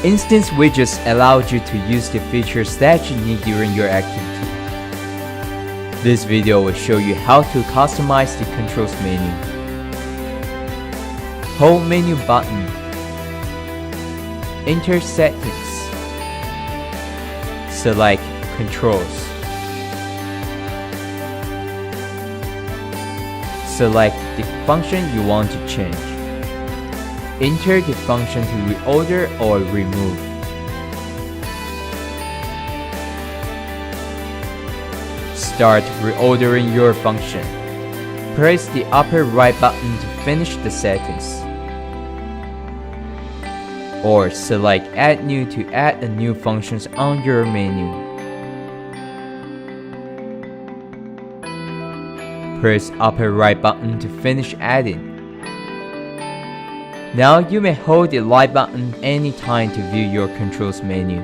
Instance widgets allow you to use the features that you need during your activity. This video will show you how to customize the controls menu. Hold menu button. Enter settings. Select controls. Select the function you want to change. Enter the function to reorder or remove. Start reordering your function. Press the upper right button to finish the settings. Or select Add New to add the new functions on your menu. Press upper right button to finish adding. Now you may hold the right button anytime to view your controls menu.